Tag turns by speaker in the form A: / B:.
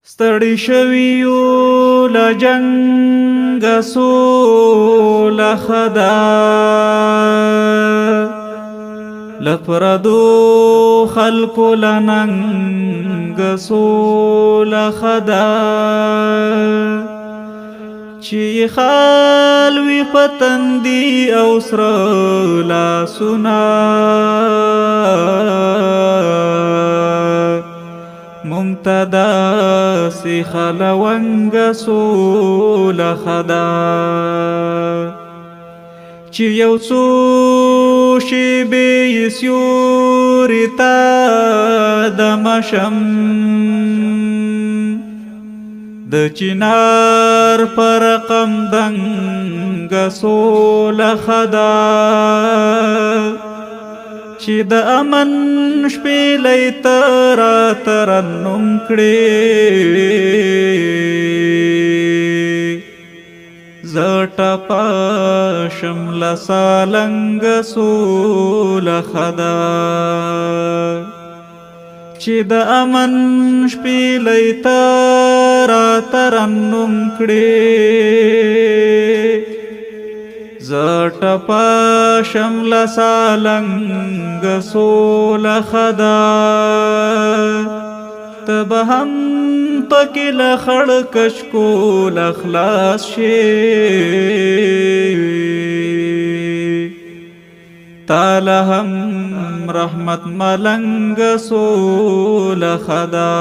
A: ستړي شویو له جنګه سوله ښه ده، له پردو خلکو له ننګه سوله ښه ده، چې خال وي په تندي او سره لاسونه مونږ ته داسې خلونګه سوله ښه ده، چې یو څو شېبې یې سیوري ته دمه شم، د چنار په رقم دنګه سوله ښه ده، چې د امن شپېلۍ ته راته رنم کړې، زه ټپه شم له سالنګه سوله ښه ده، چې د امن شپېلۍ ته راته رنم کړې، زه ټپه شم له سالنګه سوله ښه ده، ته به هم پکې له خړ کشکوله خلاص شې، تاله هم رحمت ملنګه سوله ښه ده.